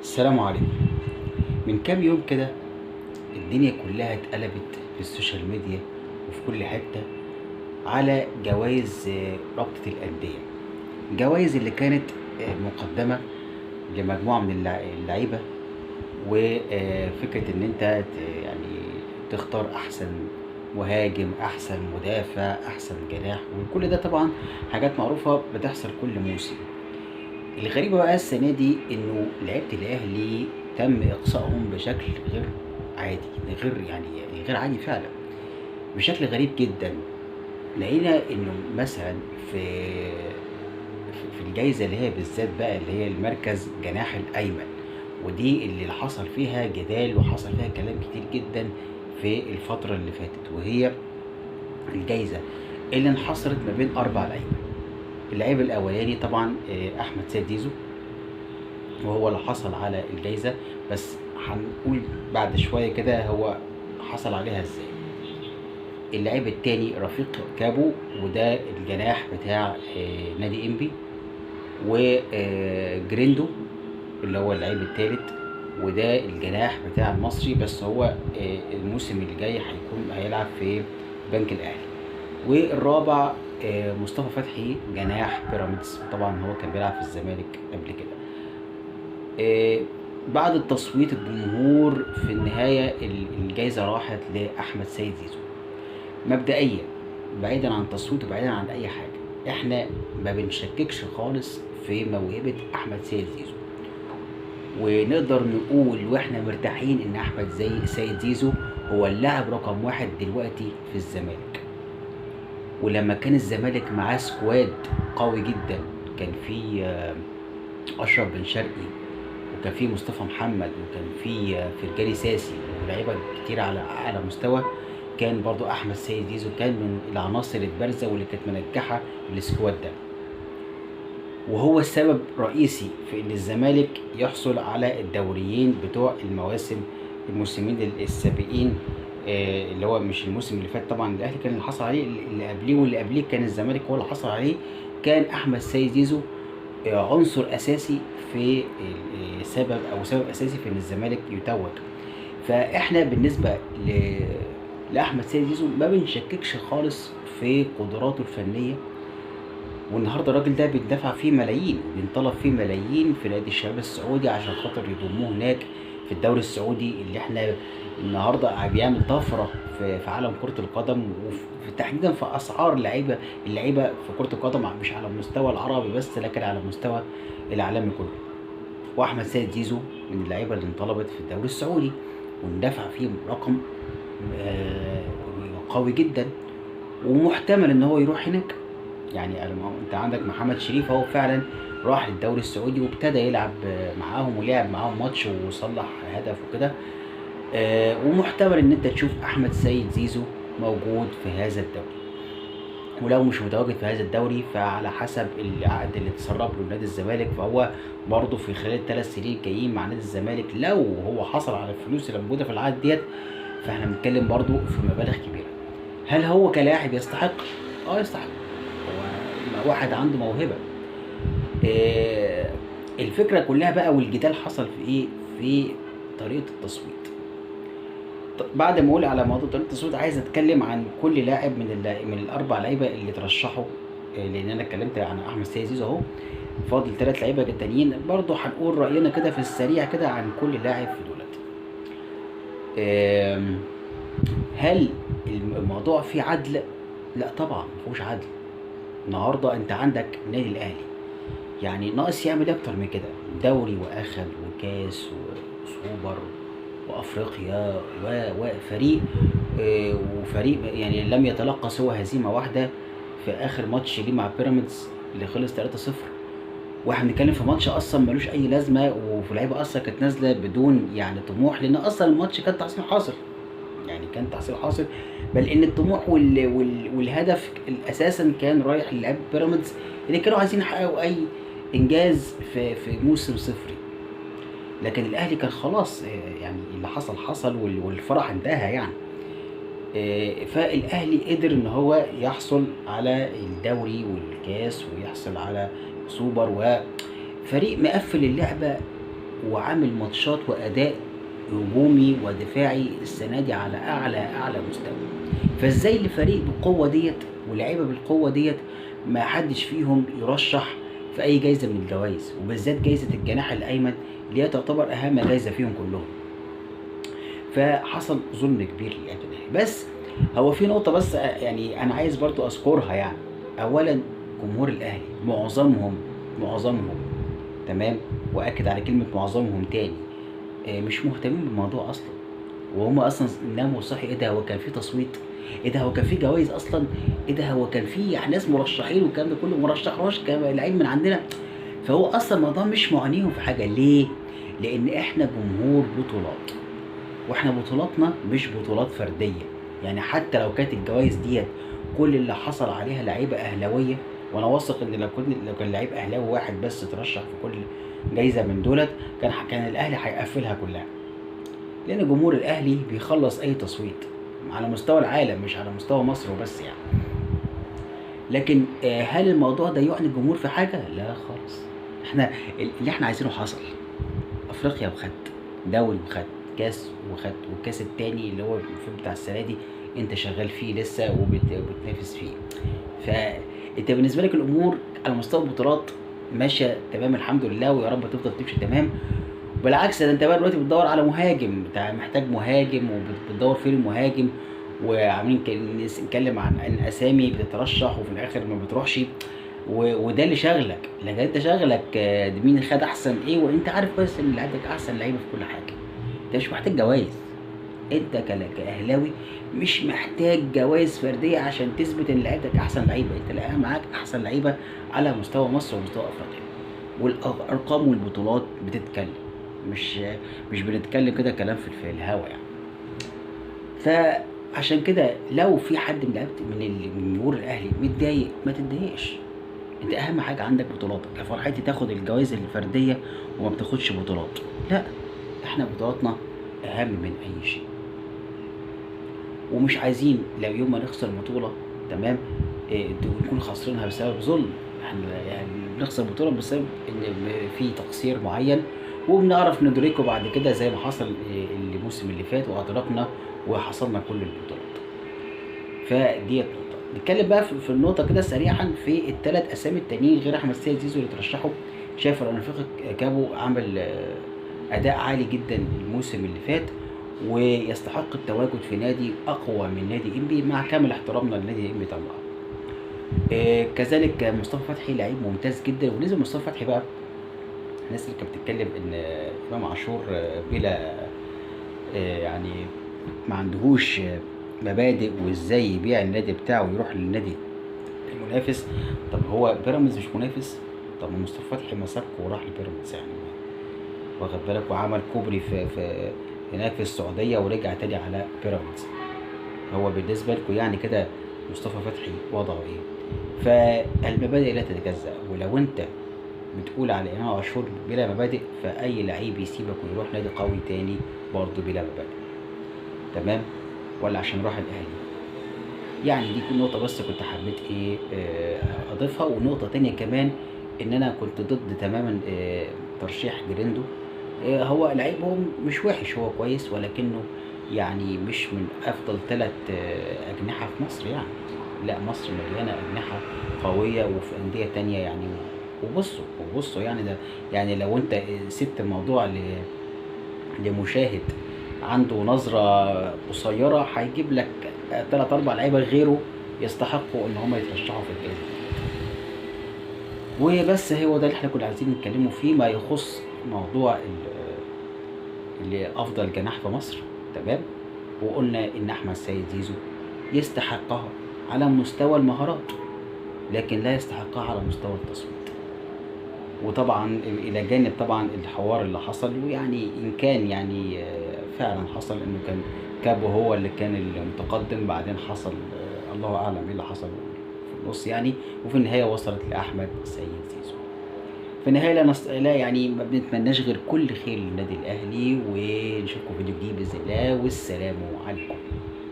السلام عليكم. من كام يوم كده الدنيا كلها اتقلبت في السوشيال ميديا وفي كل حتة على جوائز رابطة الأندية. الجوائز اللي كانت مقدمة لمجموعة من اللعيبة، وفكرة إن أنت يعني تختار أحسن مهاجم، أحسن مدافع، أحسن جناح، وكل ده طبعا حاجات معروفة بتحصل كل موسم. الغريبة بقى السنة دي إنه لعيبة الأهلي تم إقصائهم بشكل غير عادي، غير عادي فعلا، بشكل غريب جدا. لقينا إنه مثلا في في الجايزة اللي هي بالذات بقى اللي هي المركز جناح الأيمن، ودي اللي حصل فيها جدال وحصل فيها كلام كتير جدا في الفترة اللي فاتت، وهي الجايزة اللي انحصرت ما بين أربع لعيبة. اللعيب الأولاني طبعا أحمد سيد زيزو، وهو اللي حصل على الجايزة، بس هنقول بعد شوية كده هو حصل عليها ازاي. اللعيب التاني رفيق كابو، وده الجناح بتاع نادي انبي، وجريندو اللي هو اللعيب التالت، وده الجناح بتاع المصري، بس هو الموسم اللي جاي هيلعب في بنك الاهلي. والرابع مصطفى فتحي جناح بيراميدز، طبعا هو كان بيلعب في الزمالك قبل كده. بعد التصويت الجمهور في النهاية الجايزة راحت لأحمد سيد زيزو. مبدئيا بعيدا عن التصويت وبعيدا عن أي حاجة، احنا ما بنشككش خالص في موهبة أحمد سيد زيزو، ونقدر نقول واحنا مرتاحين ان أحمد سيد زيزو هو اللاعب رقم واحد دلوقتي في الزمالك. ولما كان الزمالك معاه سكواد قوي جدا، كان في أشرف بن شرقي، وكان في مصطفى محمد، وكان في فرجاني ساسي، ولاعيبه كتير على اعلى مستوى، كان برضو احمد سيد زيزو كان من العناصر البارزه واللي كانت منجحه السكواد ده، وهو السبب رئيسي في ان الزمالك يحصل على الدوريين بتوع الموسمين السابقين. اللي هو مش الموسم اللي فات طبعا، الاهلي كان اللي حصل عليه، اللي قبليه واللي قبليه كان الزمالك هو اللي حصل عليه. كان احمد سيد زيزو عنصر اساسي في سبب اساسي في ان الزمالك يتوج. فاحنا بالنسبه لاحمد سيد زيزو ما بنشككش خالص في قدراته الفنيه، والنهارده الراجل ده بيدفع فيه ملايين وبينطلب فيه ملايين في نادي الشباب السعودي عشان خاطر يضموه هناك في الدوري السعودي، اللي احنا النهارده بيعمل طفره في عالم كره القدم، وفي تحديدا في اسعار اللعيبه في كره القدم، مش على المستوى العربي بس لكن على المستوى العالمي كله. واحمد سيد زيزو من اللعيبه اللي انطلبت في الدوري السعودي واندفع فيه رقم قوي جدا، ومحتمل ان هو يروح هناك. يعني انت عندك محمد شريف اهو فعلا راح للدوري السعودي وابتدى يلعب معاهم ولعب معاهم ماتش وصلح هدف وكده. ومحتمل ان انت تشوف احمد سيد زيزو موجود في هذا الدوري، ولو مش متواجد في هذا الدوري فعلى حسب العقد اللي اتسرب له نادي الزمالك، فهو برضه في خلال الثلاث سنين جايين مع نادي الزمالك لو هو حصل على الفلوس اللي موجوده في العقد ديت، فاحنا بنتكلم برضه في مبالغ كبيره. هل هو كلاعب يستحق؟ يستحق. هو واحد عنده موهبه. الفكره كلها بقى والجدال حصل في ايه؟ في طريقه التصويت. بعد ما اقول على موضوع طريقه التصويت، عايز اتكلم عن كل لاعب من الاربع لعيبه اللي ترشحوا، لان انا اتكلمت عن احمد سيد زيزو اهو، فاضل 3 لعيبه تانيين برضه هنقول راينا كده في السريع كده عن كل لاعب في دولت. هل الموضوع فيه عدل؟ لا طبعا مفيهوش عدل. النهارده انت عندك النادي الاهلي، يعني ناقص يعمل اكتر من كده، دوري واخد وكاس وسوبر وافريقيا وفريق يعني لم يتلقى سوى هزيمه واحده في اخر ماتش ليه مع بيراميدز اللي خلص 3-0. واحنا بنتكلم في ماتش اصلا ملوش اي لازمه، وفي لعيبه اصلا كانت نازله بدون يعني طموح، لان اصلا الماتش كان تحصيل حاصل، يعني كان تحصيل حاصل، بل ان الطموح والهدف اساسا كان رايح للاعيبه بيراميدز اللي كانوا عايزين يحققوا اي انجاز في موسم صفري. لكن الاهلي كان خلاص، يعني اللي حصل والفرح انتهى يعني. فالاهلي قدر ان هو يحصل على الدوري والكاس ويحصل على سوبر، وفريق مقفل اللعبه وعامل ماتشات واداء هجومي ودفاعي السنه دي على اعلى مستوى. فازاي لفريق بالقوه ديت ولاعيبه بالقوه ديت ما حدش فيهم يرشح في اي جايزه من الجوائز، وبالذات جايزه الجناح الايمن اللي هي تعتبر اهم جايزه فيهم كلهم. فحصل ظلم كبير للاهلي. بس هو في نقطه بس يعني انا عايز برضو اذكرها يعني. اولا جمهور الاهلي معظمهم تمام، واكد على كلمه معظمهم تاني، مش مهتمين بالموضوع اصلا. وهم اصلا ناموا صحي. ايه ده، هو كان في تصويت؟ ايه ده، هو كان في جوائز اصلا؟ ايه ده، هو كان في يعني ناس مرشحين والكلام ده كله مرشحوش كلاعب من عندنا؟ فهو اصلا الموضوع مش معنيهم في حاجه. ليه؟ لان احنا جمهور بطولات، واحنا بطولاتنا مش بطولات فرديه. يعني حتى لو كانت الجوائز ديت كل اللي حصل عليها لعيبه اهلاويه، وانا واثق ان لو كان لعيب اهلاوي واحد بس ترشح في كل جايزه من دولت كان الاهلي هيقفلها كلها. لان جمهور الاهلي بيخلص اي تصويت على مستوى العالم مش على مستوى مصر وبس يعني. لكن هل الموضوع ده يعني الجمهور في حاجه؟ لا خالص. احنا اللي احنا عايزينه حصل. افريقيا وخد، دوري وخد، كاس وخد، والكاس التاني اللي هو بتاع السنه دي انت شغال فيه لسه وبتنافس فيه. فانت بالنسبه لك الامور على مستوى البطولات ماشيه تمام الحمد لله، ويا رب تفضل تمشي تمام. بالعكس ده انت بقى دلوقتي بتدور على مهاجم، انت محتاج مهاجم وبتدور فين المهاجم، وعاملين نتكلم عن اسامي بتترشح وفي الاخر ما بتروحش. وده اللي شغلك. لكن انت شغلك مين خد احسن ايه، وانت عارف بس ان اللي عندك احسن لعيبه في كل حاجه. انت مش محتاج جوائز. انت كاهلاوي مش محتاج جوائز فرديه عشان تثبت ان لعيبتك احسن لعيبه. انت الاهم معاك احسن لعيبه على مستوى مصر ومستوى افريقيا، والارقام والبطولات بتتكلم. مش بنتكلم كده كلام في الهوا يعني. فعشان كده لو في حد من جمهور الاهلي متضايق ما تتضايقش. انت اهم حاجه عندك بطولاتك. يا فرحتي تاخد الجوائز الفرديه وما بتاخدش بطولات؟ لا، احنا بطولاتنا اهم من اي شيء. ومش عايزين لو يوم ما نخسر بطوله تمام نكون خاسرينها بسبب ظلم. احنا يعني بنخسر بطوله بسبب ان في تقصير معين، وبنعرف ندركه بعد كده زي ما حصل الموسم اللي فات وادركنا وحصلنا كل البطولات. فديت نقطه. نتكلم بقى في النقطه كده سريعا في الثلاث اسامي التانيين غير احمد سيد زيزو اللي ترشحوا. شايف رفيق كابو عمل اداء عالي جدا الموسم اللي فات، ويستحق التواجد في نادي اقوى من نادي انبي مع كامل احترامنا لنادي انبي طبعا. كذلك مصطفى فتحي لعيب ممتاز جدا. ونزل مصطفى فتحي بقى، الناس اللي كانت بتتكلم ان امام عاشور بلا يعني ما عندهوش مبادئ وازاي يبيع النادي بتاعه ويروح للنادي المنافس. طب هو بيراميدز مش منافس؟ طب مصطفى فتحي ما سابكه وراح لبيراميدز يعني، واخد بالك، وعمل كوبري في هناك في السعوديه ورجع تاني على بيراميدز. هو بالنسبه لكم يعني كده مصطفى فتحي وضعه ايه؟ فالمبادئ لا تتجزأ. ولو انت بتقول على امام عاشور بلا مبادئ، فاي لعيب يسيبك ويروح نادي قوي تاني برضه بلا مبادئ. تمام؟ ولا عشان راح الاهلي. يعني دي نقطه بس كنت حبيت اضيفها. ونقطه تانية كمان ان انا كنت ضد تماما ترشيح جريندو. هو لعيب، هو مش وحش، هو كويس، ولكنه يعني مش من افضل 3 اجنحه في مصر يعني. لا، مصر مليانه اجنحه قويه وفي انديه تانية يعني. وبصوا يعني ده يعني لو انت سبت الموضوع لمشاهد عنده نظره قصيره هيجيب لك 3 4 لعيبه غيره يستحقوا ان هم يترشحوا في الجائزه. وبس هو ده اللي احنا كنا عايزين نتكلموا فيه ما يخص موضوع اللي افضل جناح في مصر. تمام؟ وقلنا ان احمد سيد زيزو يستحقها على مستوى المهارات، لكن لا يستحقها على مستوى التصويت. وطبعا الى جانب طبعا الحوار اللي حصل، ويعني ان كان يعني فعلا حصل انه كان كابو هو اللي كان المتقدم، بعدين حصل الله اعلم ايه اللي حصل في النص يعني. وفي النهايه وصلت لاحمد سيد زيزو. في النهايه لا يعني ما بنتمناش غير كل خير للنادي الاهلي، ونشوفكم فيديو جديد باذن الله، والسلام عليكم.